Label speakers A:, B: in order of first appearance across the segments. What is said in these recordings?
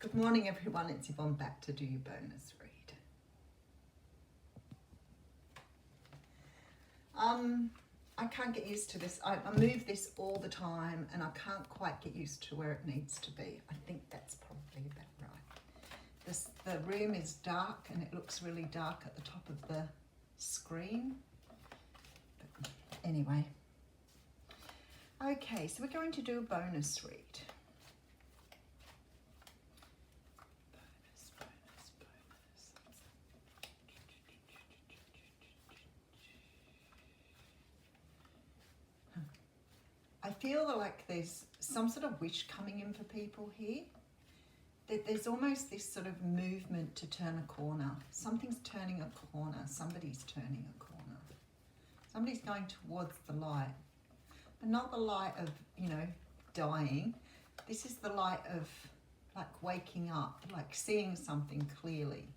A: Good morning, everyone. It's Yvonne back to do your bonus read. I can't get used to this. I move this all the time and I can't quite get used to where it needs to be. I think that's probably about right. The room is dark and it looks really dark at the top of the screen. But anyway. Okay, so we're going to do a bonus read. I feel like there's some sort of wish coming in for people here. That there's almost this sort of movement to turn a corner. Something's turning a corner. Somebody's turning a corner. Somebody's going towards the light. But not the light of, dying. This is the light of like waking up, like seeing something clearly.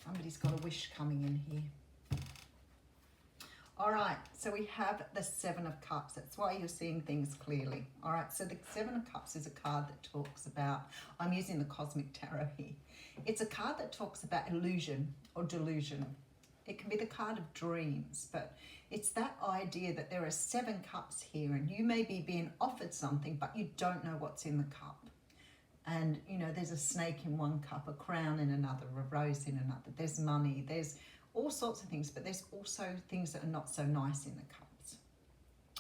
A: Somebody's got a wish coming in here. All right, so we have the Seven of Cups. That's why you're seeing things clearly. All right, so the Seven of Cups is a card that talks about, I'm using the Cosmic Tarot here. It's a card that talks about illusion or delusion. It can be the card of dreams, but it's that idea that there are 7 cups here and you may be being offered something, but you don't know what's in the cup. And, there's a snake in one cup, a crown in another, a rose in another. There's money, there's all sorts of things, but there's also things that are not so nice in the cups,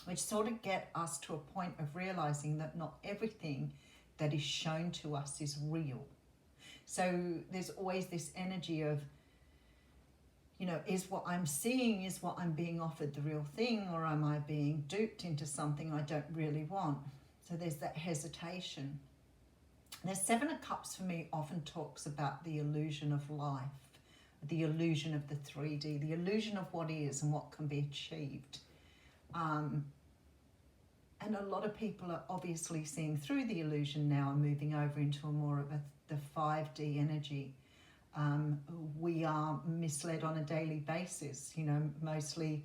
A: which sort of get us to a point of realizing that not everything that is shown to us is real. So there's always this energy of, is what I'm seeing, is what I'm being offered the real thing, or am I being duped into something I don't really want? So there's that hesitation. The Seven of Cups for me often talks about the illusion of life, the illusion of the 3D, the illusion of what is and what can be achieved. And a lot of people are obviously seeing through the illusion now and moving over into a more of the 5D energy. We are misled on a daily basis, mostly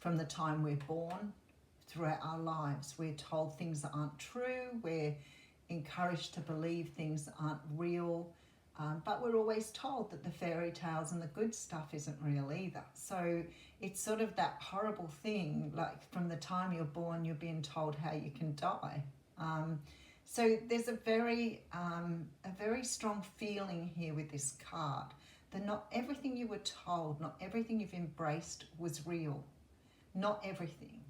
A: from the time we're born throughout our lives. We're told things that aren't true. We're encouraged to believe things that aren't real, but we're always told that the fairy tales and the good stuff isn't real either. So it's sort of that horrible thing, like from the time you're born, you're being told how you can die. So there's a very strong feeling here with this card that not everything you were told, not everything you've embraced was real. Not everything.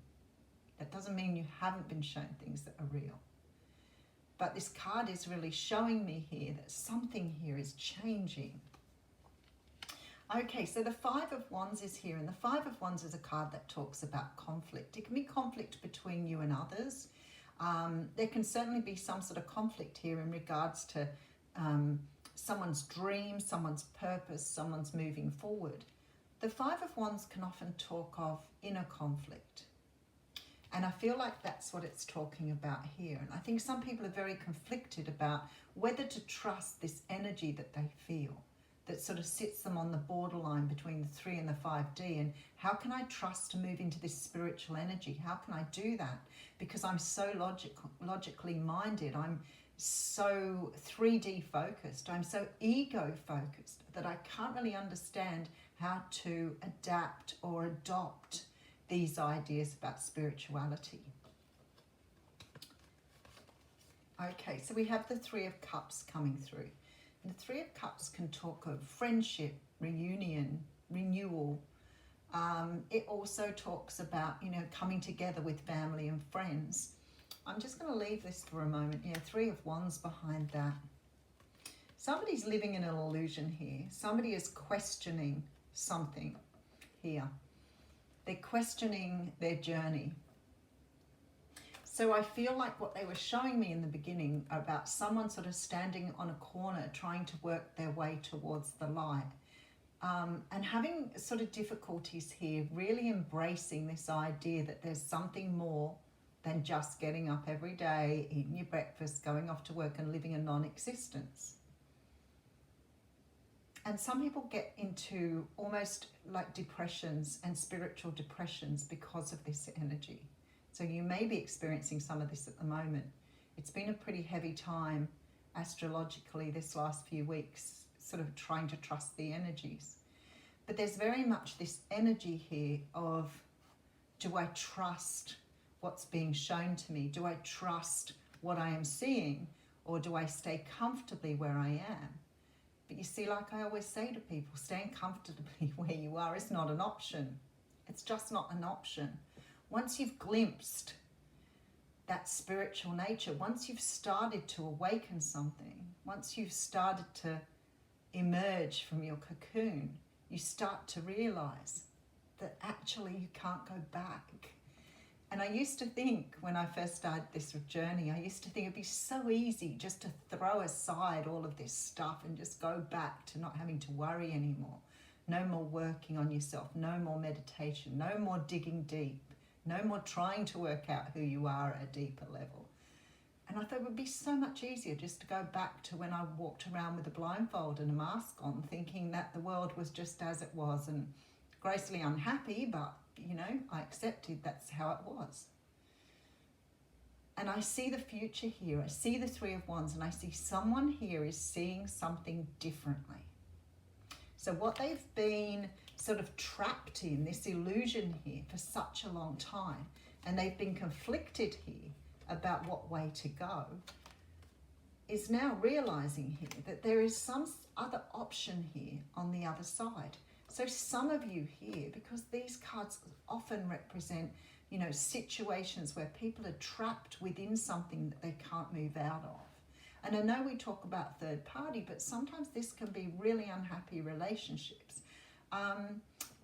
A: That doesn't mean you haven't been shown things that are real. But this card is really showing me here that something here is changing. Okay, so the Five of Wands is here, and the Five of Wands is a card that talks about conflict. It can be conflict between you and others. There can certainly be some sort of conflict here in regards to someone's dream, someone's purpose, someone's moving forward. The Five of Wands can often talk of inner conflict. And I feel like that's what it's talking about here. And I think some people are very conflicted about whether to trust this energy that they feel, that sort of sits them on the borderline between the 3 and the 5D. And how can I trust to move into this spiritual energy? How can I do that? Because I'm so logically minded. I'm so 3D focused. I'm so ego focused that I can't really understand how to adapt or adopt these ideas about spirituality. Okay, so we have the Three of Cups coming through. And the Three of Cups can talk of friendship, reunion, renewal. It also talks about, coming together with family and friends. I'm just going to leave this for a moment. Yeah, Three of Wands behind that. Somebody's living in an illusion here. Somebody is questioning something here. They're questioning their journey. So I feel like what they were showing me in the beginning about someone sort of standing on a corner trying to work their way towards the light, and having sort of difficulties here, really embracing this idea that there's something more than just getting up every day, eating your breakfast, going off to work and living a non-existence. And some people get into almost like depressions and spiritual depressions because of this energy. So you may be experiencing some of this at the moment. It's been a pretty heavy time astrologically this last few weeks, sort of trying to trust the energies. But there's very much this energy here of, do I trust what's being shown to me? Do I trust what I am seeing? Or do I stay comfortably where I am? But you see, like I always say to people, staying comfortably where you are is not an option. It's just not an option. Once you've glimpsed that spiritual nature, once you've started to awaken something, once you've started to emerge from your cocoon, you start to realize that actually you can't go back. And I used to think, when I first started this journey, I used to think it'd be so easy just to throw aside all of this stuff and just go back to not having to worry anymore. No more working on yourself, no more meditation, no more digging deep, no more trying to work out who you are at a deeper level. And I thought it would be so much easier just to go back to when I walked around with a blindfold and a mask on, thinking that the world was just as it was, and grossly unhappy, but you know, I accepted that's how it was. And I see the future here. I see the Three of Wands, and I see someone here is seeing something differently. So what they've been sort of trapped in, this illusion here for such a long time, and they've been conflicted here about what way to go, is now realizing here that there is some other option here on the other side. So some of you here, because these cards often represent, you know, situations where people are trapped within something that they can't move out of. And I know we talk about third party, but sometimes this can be really unhappy relationships.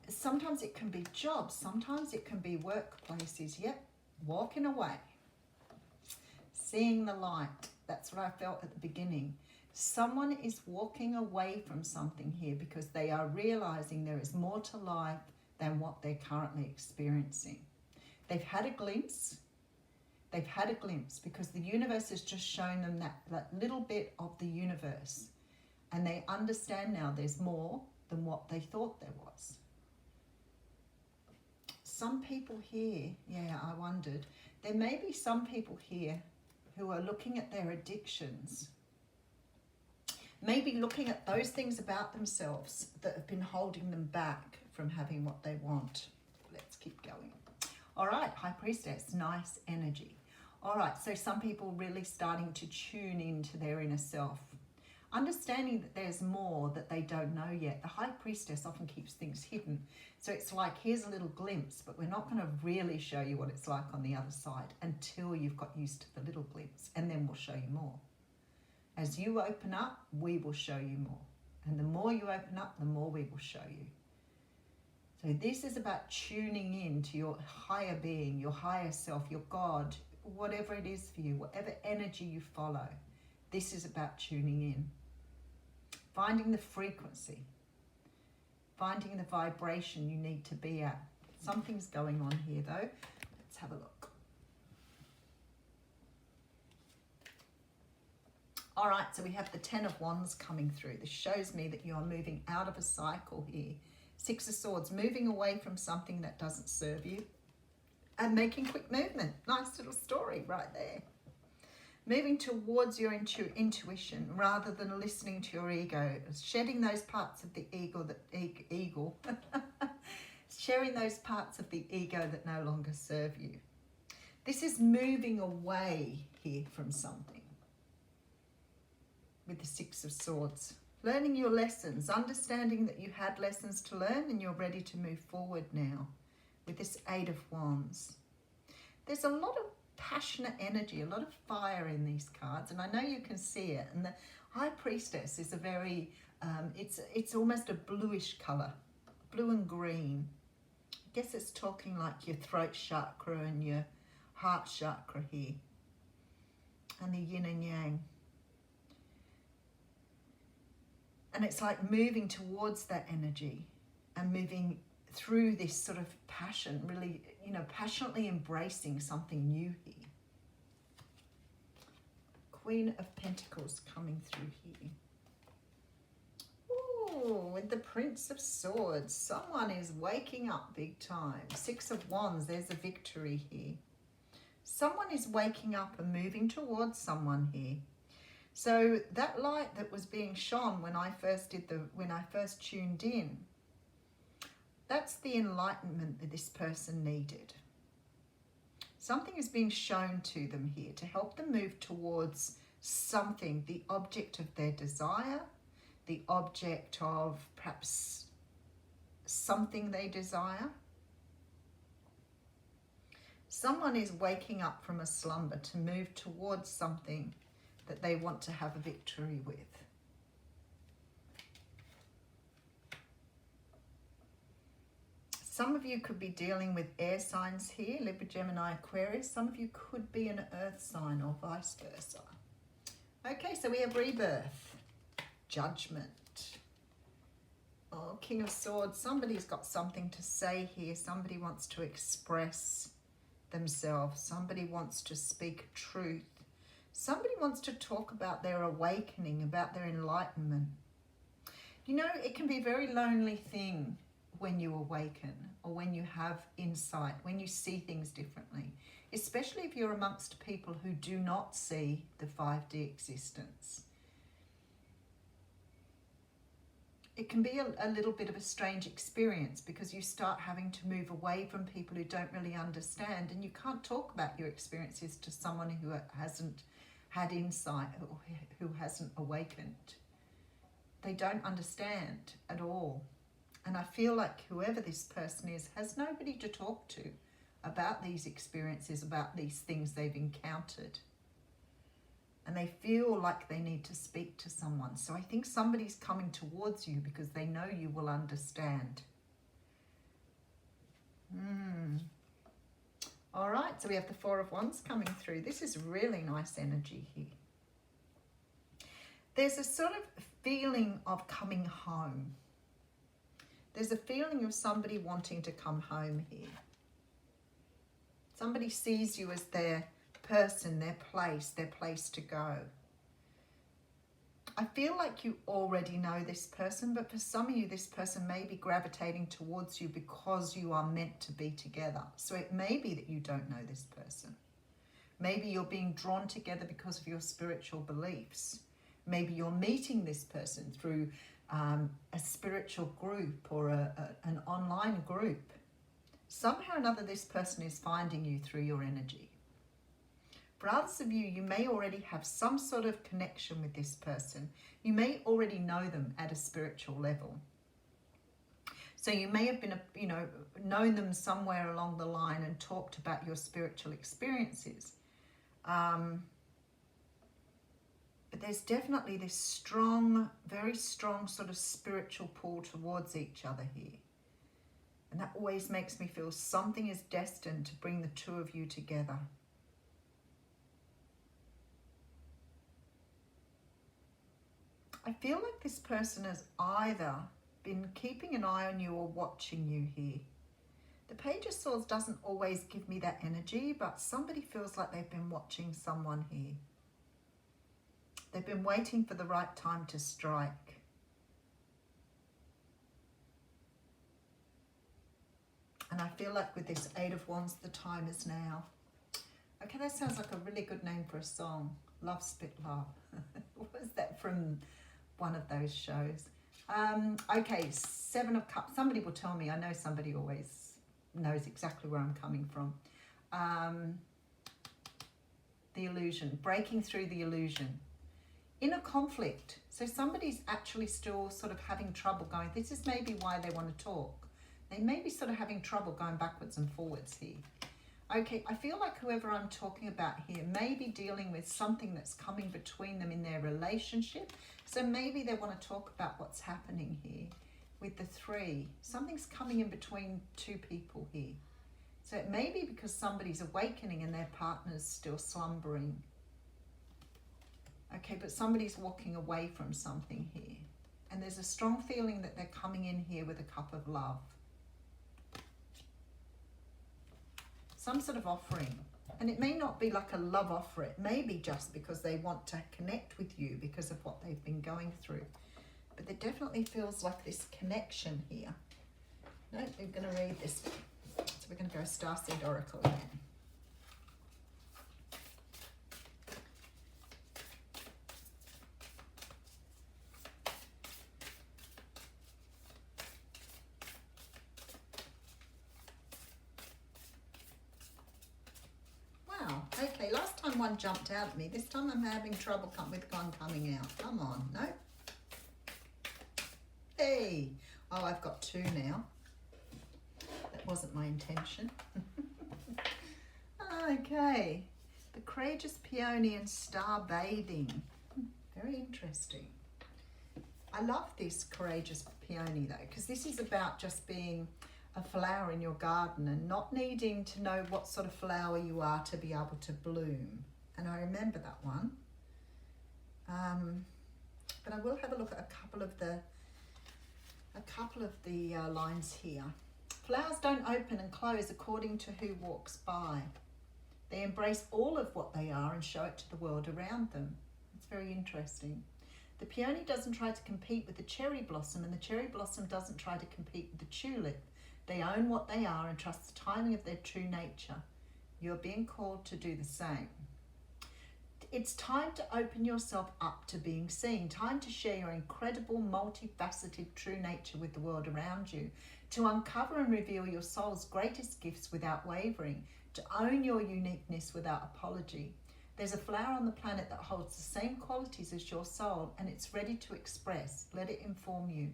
A: Sometimes it can be jobs. Sometimes it can be workplaces. Yep, walking away. Seeing the light. That's what I felt at the beginning. Someone is walking away from something here because they are realizing there is more to life than what they're currently experiencing. They've had a glimpse. They've had a glimpse because the universe has just shown them that little bit of the universe. And they understand now there's more than what they thought there was. Some people here, yeah, I wondered, there may be some people here who are looking at their addictions, maybe looking at those things about themselves that have been holding them back from having what they want. Let's keep going. All right, High Priestess, nice energy. All right, so some people really starting to tune into their inner self, understanding that there's more that they don't know yet. The High Priestess often keeps things hidden. So it's like, here's a little glimpse, but we're not going to really show you what it's like on the other side until you've got used to the little glimpse, and then we'll show you more. As you open up, we will show you more. And the more you open up, the more we will show you. So this is about tuning in to your higher being, your higher self, your God, whatever it is for you, whatever energy you follow. This is about tuning in. Finding the frequency. Finding the vibration you need to be at. Something's going on here though. Let's have a look. All right, so we have the Ten of Wands coming through. This shows me that you are moving out of a cycle here. Six of Swords, moving away from something that doesn't serve you and making quick movement. Nice little story right there. Moving towards your intuition rather than listening to your ego. Shedding those parts of the sharing those parts of the ego that no longer serve you. This is moving away here from something. With the Six of Swords. Learning your lessons, understanding that you had lessons to learn and you're ready to move forward now. With this Eight of Wands. There's a lot of passionate energy, a lot of fire in these cards, and I know you can see it. And the High Priestess is a very, it's almost a bluish colour, blue and green. I guess it's talking like your throat chakra and your heart chakra here. And the yin and yang. And it's like moving towards that energy and moving through this sort of passion, really, you know, passionately embracing something new here. Queen of Pentacles coming through here. Oh, with the Prince of Swords, someone is waking up big time. Six of Wands, there's a victory here. Someone is waking up and moving towards someone here. So that light that was being shone when I first tuned in, that's the enlightenment that this person needed. Something is being shown to them here to help them move towards something, the object of their desire, the object of perhaps something they desire. Someone is waking up from a slumber to move towards something that they want to have a victory with. Some of you could be dealing with air signs here, Libra, Gemini, Aquarius. Some of you could be an earth sign or vice versa. Okay, so we have rebirth, judgment. Oh, King of Swords, somebody's got something to say here. Somebody wants to express themselves. Somebody wants to speak truth. Somebody wants to talk about their awakening, about their enlightenment. You know, it can be a very lonely thing when you awaken or when you have insight, when you see things differently, especially if you're amongst people who do not see the 5D existence. It can be a little bit of a strange experience because you start having to move away from people who don't really understand, and you can't talk about your experiences to someone who hasn't had insight or who hasn't awakened. They don't understand at all. And I feel like whoever this person is has nobody to talk to about these experiences, about these things they've encountered. And they feel like they need to speak to someone. So I think somebody's coming towards you because they know you will understand. All right, so we have the Four of Wands coming through. This is really nice energy here. There's a sort of feeling of coming home. There's a feeling of somebody wanting to come home here. Somebody sees you as their person, their place to go. I feel like you already know this person, but for some of you, this person may be gravitating towards you because you are meant to be together. So it may be that you don't know this person. Maybe you're being drawn together because of your spiritual beliefs. Maybe you're meeting this person through a spiritual group or an online group. Somehow or another, this person is finding you through your energy. For others of you, you may already have some sort of connection with this person. You may already know them at a spiritual level. So you may have been, known them somewhere along the line and talked about your spiritual experiences. But there's definitely this strong, very strong sort of spiritual pull towards each other here. And that always makes me feel something is destined to bring the two of you together. I feel like this person has either been keeping an eye on you or watching you here. The Page of Swords doesn't always give me that energy, but somebody feels like they've been watching someone here. They've been waiting for the right time to strike. And I feel like with this Eight of Wands, the time is now. Okay, that sounds like a really good name for a song. Love Spit Love. Was that from one of those shows? Okay, Seven of Cups. Somebody will tell me. I know somebody always knows exactly where I'm coming from. The illusion. Breaking through the illusion. Inner conflict. So somebody's actually still sort of having trouble going. This is maybe why they want to talk. They may be sort of having trouble going backwards and forwards here. Okay, I feel like whoever I'm talking about here may be dealing with something that's coming between them in their relationship. So maybe they want to talk about what's happening here with the Three. Something's coming in between two people here. So it may be because somebody's awakening and their partner's still slumbering. Okay, but somebody's walking away from something here. And there's a strong feeling that they're coming in here with a cup of love. Some sort of offering. And it may not be like a love offer. It may be just because they want to connect with you because of what they've been going through. But there definitely feels like this connection here. No, we're going to read this. So we're going to go Starseed Oracle again. Wow, okay, last time one jumped out at me. This time I'm having trouble with one coming out. Come on, no? Hey! Oh, I've got two now. That wasn't my intention. Okay, the Courageous Peony and Star Bathing. Very interesting. I love this Courageous Peony though, because this is about just being a flower in your garden and not needing to know what sort of flower you are to be able to bloom. And I remember that one. But I will have a look at a couple of the lines here. Flowers don't open and close according to who walks by. They embrace all of what they are and show it to the world around them. It's very interesting. The peony doesn't try to compete with the cherry blossom, and the cherry blossom doesn't try to compete with the tulip. They own what they are and trust the timing of their true nature. You're being called to do the same. It's time to open yourself up to being seen, time to share your incredible, multifaceted true nature with the world around you, to uncover and reveal your soul's greatest gifts without wavering, to own your uniqueness without apology. There's a flower on the planet that holds the same qualities as your soul, and it's ready to express. Let it inform you.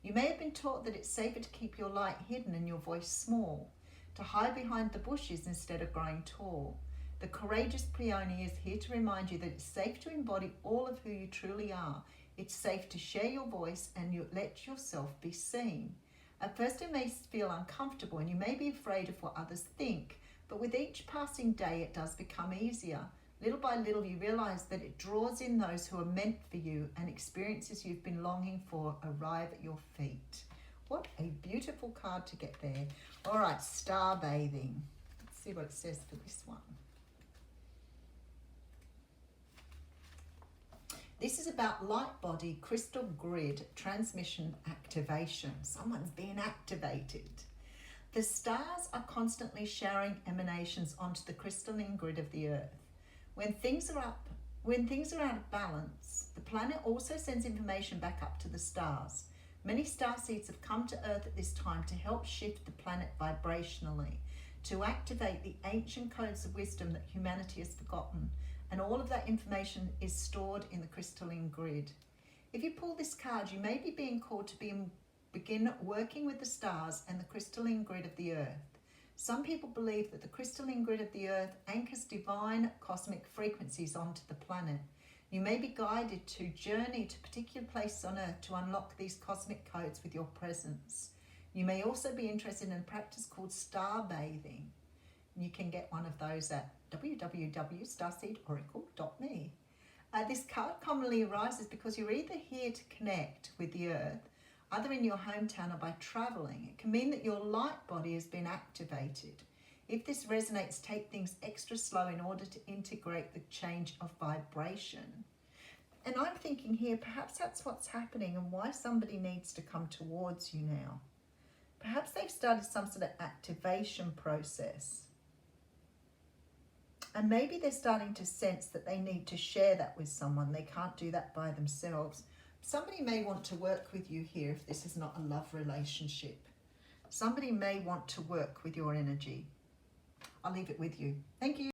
A: You may have been taught that it's safer to keep your light hidden and your voice small, to hide behind the bushes instead of growing tall. The Courageous Peony is here to remind you that it's safe to embody all of who you truly are. It's safe to share your voice and let yourself be seen. At first it may feel uncomfortable and you may be afraid of what others think, but with each passing day it does become easier. Little by little you realize that it draws in those who are meant for you, and experiences you've been longing for arrive at your feet. What a beautiful card to get there. All right, Star Bathing. Let's see what it says for this one. This is about light body, crystal grid, transmission, activation. Someone's being activated. The stars are constantly showering emanations onto the crystalline grid of the earth. When things are out of balance, the planet also sends information back up to the stars. Many star seeds have come to earth at this time to help shift the planet vibrationally, to activate the ancient codes of wisdom that humanity has forgotten. And all of that information is stored in the crystalline grid. If you pull this card, you may be being called to begin working with the stars and the crystalline grid of the earth. Some people believe that the crystalline grid of the earth anchors divine cosmic frequencies onto the planet. You may be guided to journey to particular places on earth to unlock these cosmic codes with your presence. You may also be interested in a practice called star bathing. You can get one of those at www.starseedoracle.me. This card commonly arises because you're either here to connect with the earth, either in your hometown or by traveling. It can mean that your light body has been activated. If this resonates, take things extra slow in order to integrate the change of vibration. And I'm thinking here, perhaps that's what's happening and why somebody needs to come towards you now. Perhaps they've started some sort of activation process. And maybe they're starting to sense that they need to share that with someone. They can't do that by themselves. Somebody may want to work with you here if this is not a love relationship. Somebody may want to work with your energy. I'll leave it with you. Thank you.